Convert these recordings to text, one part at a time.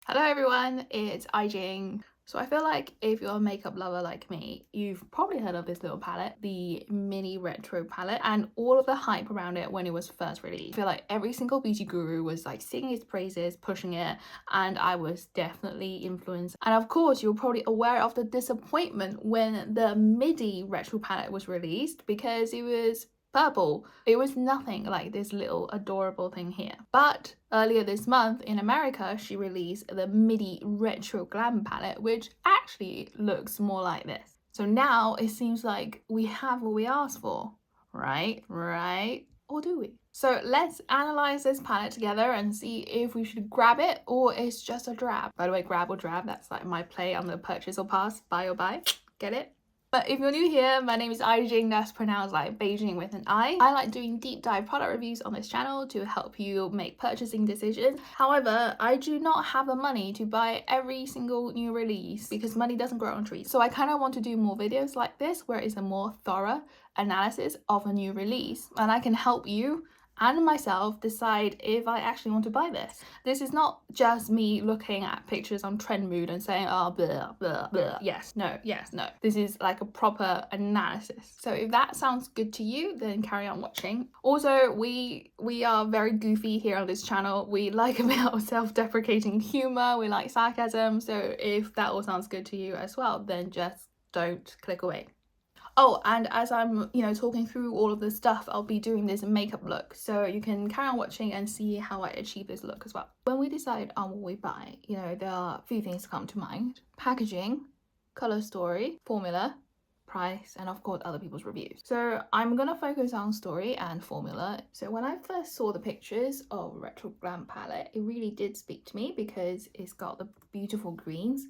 Hello everyone, it's Jing. So I feel like if you're a makeup lover like me, you've probably heard of this little palette, the mini retro palette, and all of the hype around it when it was first released. I feel like every single beauty guru was like singing its praises, pushing it, and I was definitely influenced. And of course, you're probably aware of the disappointment when the midi retro palette was released because it was purple. It was nothing like this little adorable thing here. But earlier this month in America, she released the midi retro glam palette, which actually looks more like this. So now it seems like we have what we asked for, right? Or do we? So let's analyze this palette together and see if we should grab it or it's just a drab. By the way, grab or drab, that's like my play on the purchase or pass, buy or buy. Get it? But if you're new here, my name is Jing, that's pronounced like Beijing with an I. I like doing deep dive product reviews on this channel to help you make purchasing decisions. However, I do not have the money to buy every single new release because money doesn't grow on trees. So I kind of want to do more videos like this where it's a more thorough analysis of a new release and I can help you and myself decide if I actually want to buy this. This is not just me looking at pictures on Trendmood and saying, oh, blah, blah, blah. Yes, no. This is like a proper analysis. So if that sounds good to you, then carry on watching. Also, we are very goofy here on this channel. We like a bit of self-deprecating humor. We like sarcasm. So if that all sounds good to you as well, then just don't click away. Oh, and as I'm, talking through all of this stuff, I'll be doing this makeup look. So you can carry on watching and see how I achieve this look as well. When we decide on what we buy, there are a few things to come to mind. Packaging, color story, formula, price, and of course other people's reviews. So I'm gonna focus on story and formula. So when I first saw the pictures of Retro Glam palette, it really did speak to me because it's got the beautiful greens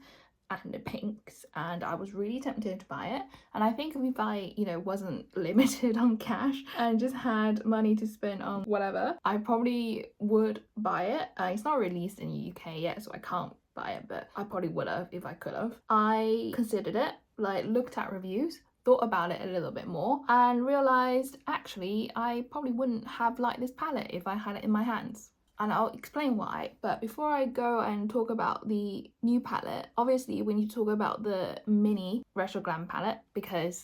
and the pinks, and I was really tempted to buy it. And I think if I wasn't limited on cash and just had money to spend on whatever, I probably would buy it. It's not released in the UK yet, so I can't buy it, but I probably would have if I could have. I considered it, looked at reviews, thought about it a little bit more, and realized actually I probably wouldn't have liked this palette if I had it in my hands. And I'll explain why. But before I go and talk about the new palette, obviously we need to talk about the mini Retro Glam palette because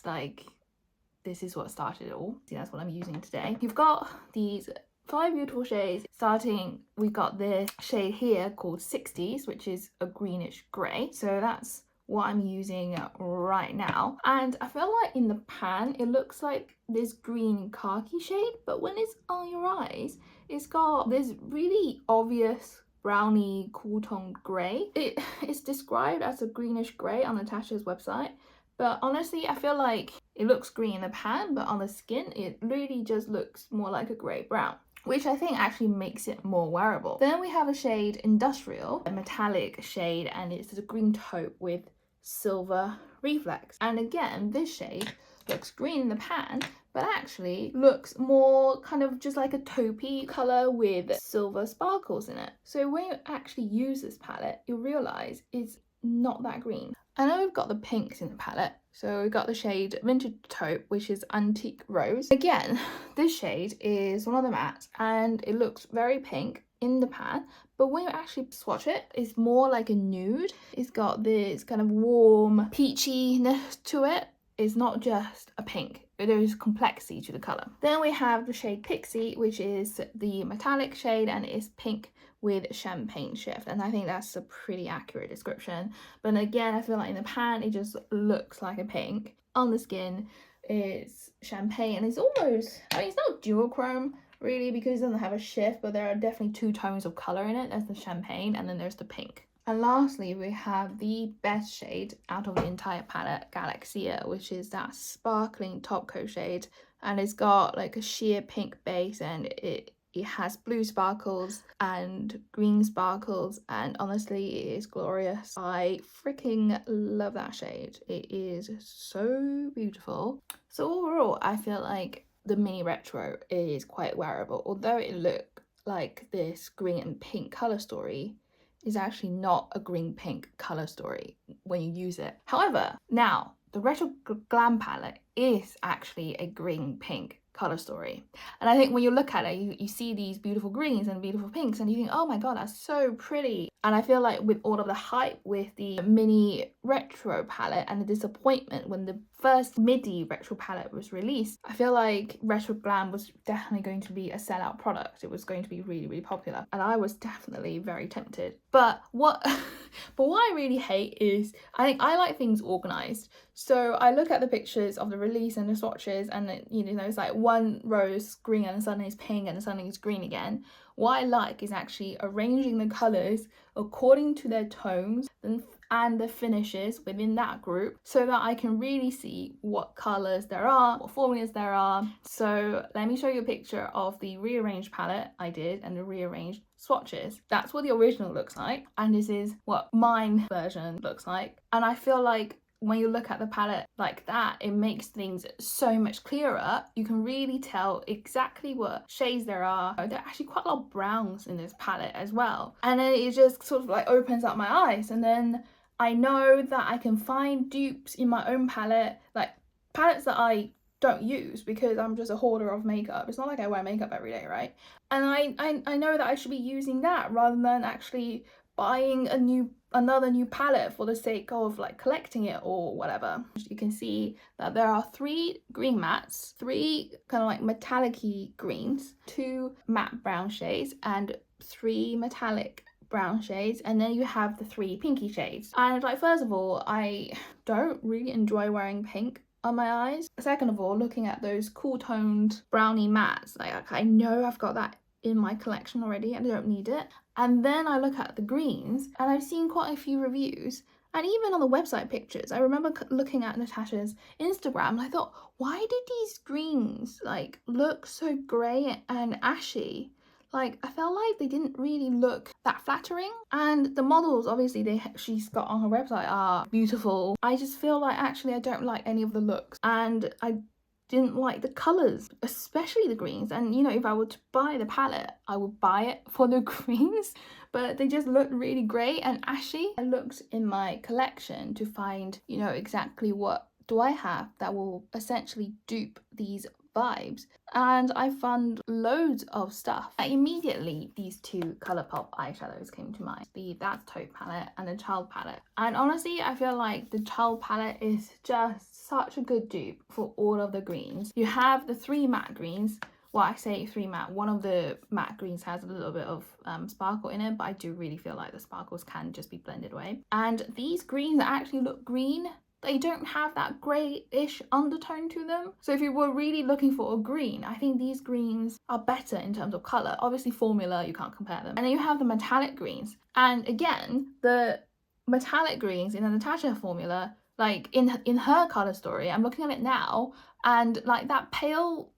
this is what started it all. See, that's what I'm using today. You've got these 5 beautiful shades. Starting, we've got this shade here called 60s, which is a greenish grey. So that's what I'm using right now. And I feel like in the pan, it looks like this green khaki shade, but when it's on your eyes, it's got this really obvious browny cool toned grey. It's described as a greenish grey on Natasha's website, but honestly, I feel like it looks green in the pan, but on the skin, it really just looks more like a grey brown, which I think actually makes it more wearable. Then we have a shade Industrial, a metallic shade, and it's a green taupe with silver reflex. And again, this shade looks green in the pan, but actually looks more kind of just like a taupey color with silver sparkles in it. So when you actually use this palette, you'll realize it's not that green. I know we've got the pinks in the palette. So we've got the shade Vintage Taupe, which is Antique Rose. Again, this shade is one of the mattes and it looks very pink in the pan, but when you actually swatch it, it's more like a nude. It's got this kind of warm peachiness to it. It's not just a pink, but there is complexity to the color. Then we have the shade Pixie, which is the metallic shade and it's pink with champagne shift, and I think that's a pretty accurate description. But again, I feel like in the pan it just looks like a pink. On the skin it's champagne and it's almost, it's not duochrome really because it doesn't have a shift, but there are definitely 2 tones of color in it. There's the champagne and then there's the pink. And lastly, we have the best shade out of the entire palette, Galaxia, which is that sparkling top coat shade, and it's got like a sheer pink base and it has blue sparkles and green sparkles, and honestly it is glorious. I freaking love that shade. It is so beautiful. So overall, I feel like the mini retro is quite wearable. Although it looked like this green and pink color story, is actually not a green pink color story when you use it. However, now the Retro Glam palette is actually a green pink color story. And I think when you look at it, you see these beautiful greens and beautiful pinks and you think, oh my god, that's so pretty. And I feel like with all of the hype with the mini retro palette and the disappointment when the first midi retro palette was released, I feel like retro glam was definitely going to be a sellout product. It was going to be really, really popular, and I was definitely very tempted. But what I really hate is, I think I like things organized. So I look at the pictures of the release and the swatches, and it's like one rose green and suddenly it's pink and suddenly it's green again. What I like is actually arranging the colors according to their tones and the finishes within that group, so that I can really see what colors there are, what formulas there are. So let me show you a picture of the rearranged palette I did and the rearranged swatches. That's what the original looks like, and this is what mine version looks like. And I feel like when you look at the palette like that, it makes things so much clearer. You can really tell exactly what shades there are. There are actually quite a lot of browns in this palette as well. And then it just sort of like opens up my eyes. And then I know that I can find dupes in my own palette, like palettes that I don't use because I'm just a hoarder of makeup. It's not like I wear makeup every day, right? And I know that I should be using that rather than actually buying another new palette for the sake of like collecting it or whatever. You can see that there are 3 green mattes, 3 kind of like metallic-y greens, 2 matte brown shades, and 3 metallic brown shades, and then you have the 3 pinky shades. And like, first of all, I don't really enjoy wearing pink on my eyes. Second of all, looking at those cool toned brownie mattes, like I know I've got that in my collection already and I don't need it. And then I look at the greens, and I've seen quite a few reviews, and even on the website pictures, I remember looking at Natasha's Instagram and I thought, why did these greens like look so grey and ashy? Like, I felt like they didn't really look that flattering. And the models, obviously, she's got on her website are beautiful. I just feel like actually I don't like any of the looks, and I didn't like the colors, especially the greens. And if I were to buy the palette, I would buy it for the greens, but they just looked really grey and ashy. I looked in my collection to find exactly what do I have that will essentially dupe these vibes, and I found loads of stuff. Immediately these 2 Colourpop eyeshadows came to mind, the That's Taupe palette and the Child palette. And honestly, I feel like the Child palette is just such a good dupe for all of the greens. You have the 3 matte greens. Well, I say 3 matte. One of the matte greens has a little bit of sparkle in it, but I do really feel like the sparkles can just be blended away. And these greens actually look green. They don't have that greyish undertone to them. So if you were really looking for a green, I think these greens are better in terms of colour. Obviously formula, you can't compare them. And then you have the metallic greens. And again, the metallic greens in the Natasha formula, like in her colour story, I'm looking at it now, and like that pale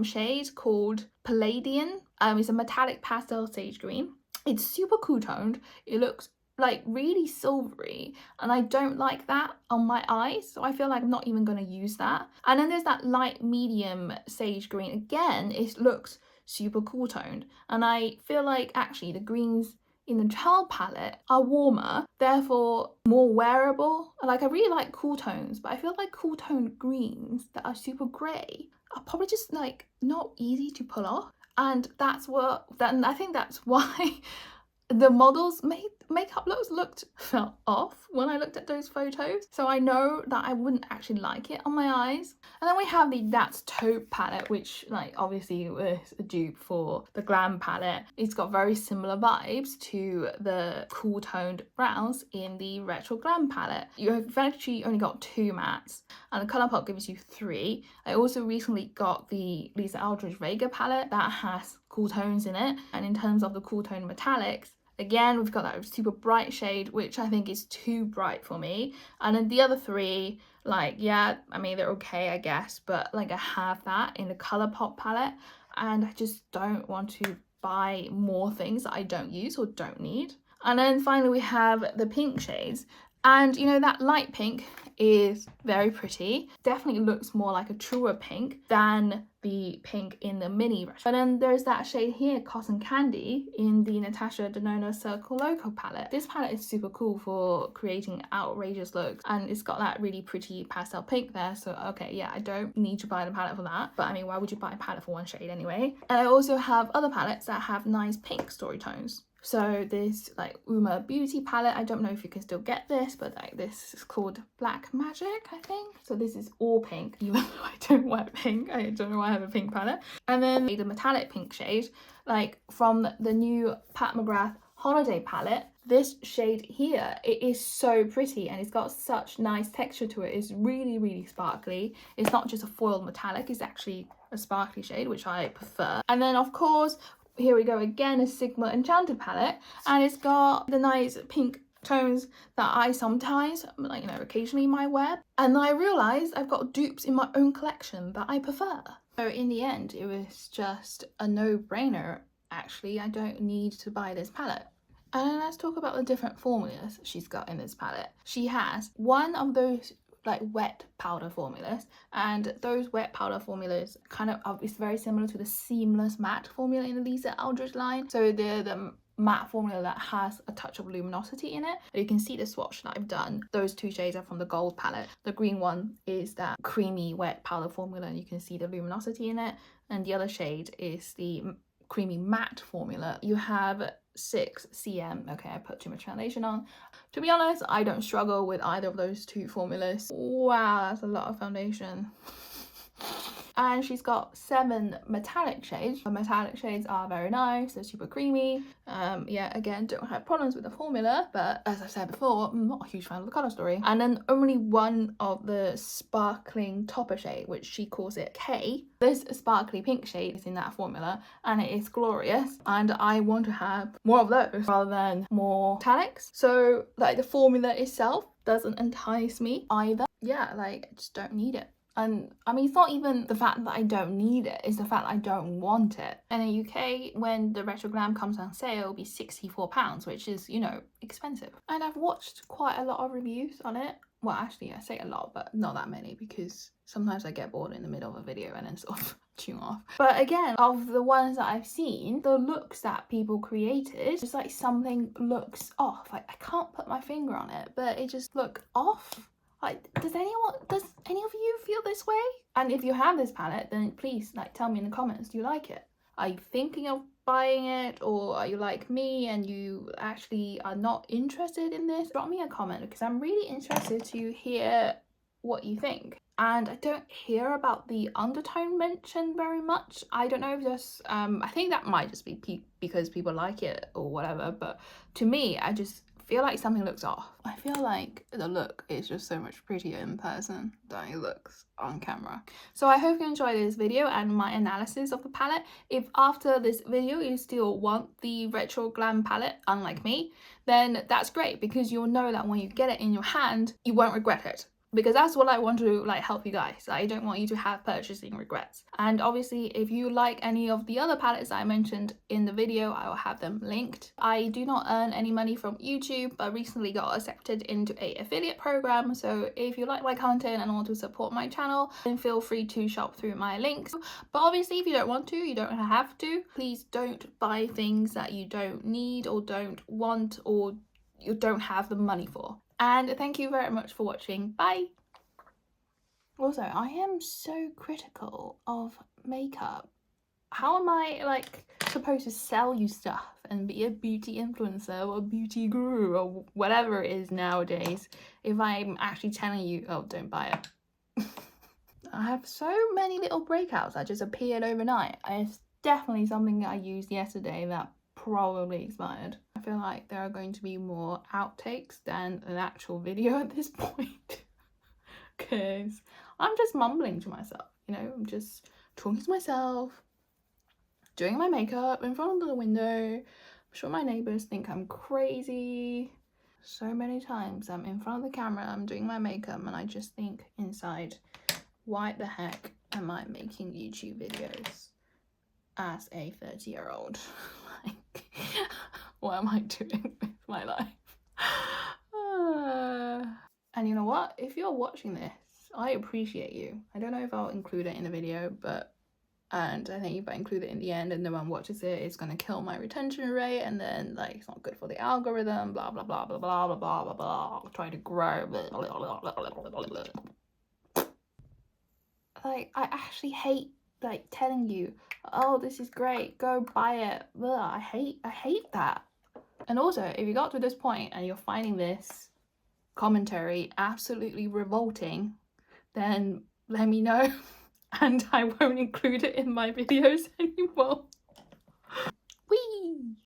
shade called Palladian is a metallic pastel sage green. It's super cool toned. It looks like really silvery, and I don't like that on my eyes, so I feel like I'm not even going to use that. And then there's that light medium sage green. Again, it looks super cool toned, and I feel like actually the greens in the Child palette are warmer, therefore more wearable. Like, I really like cool tones, but I feel like cool toned greens that are super grey are probably just like not easy to pull off. And I think that's why the models' makeup looks felt off when I looked at those photos. So I know that I wouldn't actually like it on my eyes. And then we have the That's Taupe palette, which like obviously was a dupe for the Glam palette. It's got very similar vibes to the cool toned browns in the Retro Glam palette. You have actually only got 2 mattes, and the Colourpop gives you 3. I also recently got the Lisa Eldridge Vega palette that has cool tones in it. And in terms of the cool tone metallics, again, we've got that super bright shade, which I think is too bright for me. And then the other 3, like, yeah, I mean, they're okay, I guess, but like I have that in the Colourpop palette, and I just don't want to buy more things that I don't use or don't need. And then finally we have the pink shades. And that light pink is very pretty. Definitely looks more like a truer pink than the pink in the mini brush. But then there's that shade here, Cotton Candy, in the Natasha Denona Circle Loco palette. This palette is super cool for creating outrageous looks, and it's got that really pretty pastel pink there. So okay, yeah, I don't need to buy the palette for that. But I mean, why would you buy a palette for one shade anyway? And I also have other palettes that have nice pink story tones. So this like Uma Beauty palette, I don't know if you can still get this, but like this is called Black Magic, I think. So this is all pink, even though I don't wear pink. I don't know why I have a pink palette. And then the metallic pink shade, like from the new Pat McGrath Holiday palette. This shade here, it is so pretty and it's got such nice texture to it. It's really, really sparkly. It's not just a foiled metallic, it's actually a sparkly shade, which I prefer. And then of course, here we go again, a Sigma Enchanted palette, and it's got the nice pink tones that I sometimes, like, you know, occasionally might wear. And then I realised I've got dupes in my own collection that I prefer. So in the end, it was just a no-brainer. Actually, I don't need to buy this palette. And then let's talk about the different formulas she's got in this palette. She has one of those like wet powder formulas, and those wet powder formulas kind of it's very similar to the seamless matte formula in the Lisa Eldridge line. So they're the matte formula that has a touch of luminosity in it. You can see the swatch that I've done. Those two shades are from the gold palette. The green one is that creamy wet powder formula and you can see the luminosity in it, and the other shade is the creamy matte formula. You have 6 cm. Okay, I put too much foundation on. To be honest, I don't struggle with either of those two formulas. Wow, that's a lot of foundation. And she's got 7 metallic shades. The metallic shades are very nice, they're super creamy. Yeah, again, don't have problems with the formula, but as I said before, I'm not a huge fan of the colour story. And then only one of the sparkling topper shade, which she calls it K. This sparkly pink shade is in that formula and it is glorious, and I want to have more of those rather than more metallics. So like the formula itself doesn't entice me either. Yeah, like I just don't need it. And I mean, it's not even the fact that I don't need it, it's the fact that I don't want it. In the UK, when the Retro Glam comes on sale, it'll be £64, which is, you know, expensive. And I've watched quite a lot of reviews on it. Well, actually, I say a lot, but not that many, because sometimes I get bored in the middle of a video and then sort of tune off. But again, of the ones that I've seen, the looks that people created, just like something looks off. Like, I can't put my finger on it, but it just looked off. Like, does any of you feel this way? And if you have this palette, then please, like, tell me in the comments, do you like it? Are you thinking of buying it, or are you like me and you actually are not interested in this? Drop me a comment, because I'm really interested to hear what you think. And I don't hear about the undertone mentioned very much. I don't know if just I think that might just be because people like it or whatever, but to me, I just feel like something looks off. I feel like the look is just so much prettier in person than it looks on camera. So I hope you enjoyed this video and my analysis of the palette. If after this video you still want the Retro Glam palette, unlike me, then that's great, because you'll know that when you get it in your hand, you won't regret it. Because that's what I want to like help you guys. I don't want you to have purchasing regrets. And obviously, if you like any of the other palettes I mentioned in the video, I will have them linked. I do not earn any money from YouTube, but recently got accepted into an affiliate program. So if you like my content and want to support my channel, then feel free to shop through my links. But obviously, if you don't want to, you don't have to. Please don't buy things that you don't need or don't want or you don't have the money for. And thank you very much for watching. Bye! Also, I am so critical of makeup. How am I, like, supposed to sell you stuff and be a beauty influencer or a beauty guru or whatever it is nowadays if I'm actually telling you, oh, don't buy it? I have so many little breakouts that just appeared overnight. It's definitely something that I used yesterday that probably expired. I feel like there are going to be more outtakes than an actual video at this point, because I'm just mumbling to myself, you know, I'm just talking to myself, doing my makeup in front of the window. I'm sure my neighbours think I'm crazy. So many times I'm in front of the camera, I'm doing my makeup, and I just think inside, why the heck am I making YouTube videos as a 30-year-old? Like, what am I doing with my life? And you know what? If you're watching this, I appreciate you. I don't know if I'll include it in the video, and I think if I include it in the end and no one watches it, it's gonna kill my retention rate, and then like it's not good for the algorithm, blah blah blah blah blah blah blah blah blah. Try to grow. Blah, blah, blah, blah, blah, blah, blah. Like, I actually hate like telling you, oh, this is great, go buy it. Ugh, I hate that. And also, if you got to this point and you're finding this commentary absolutely revolting, then let me know and I won't include it in my videos anymore. Whee!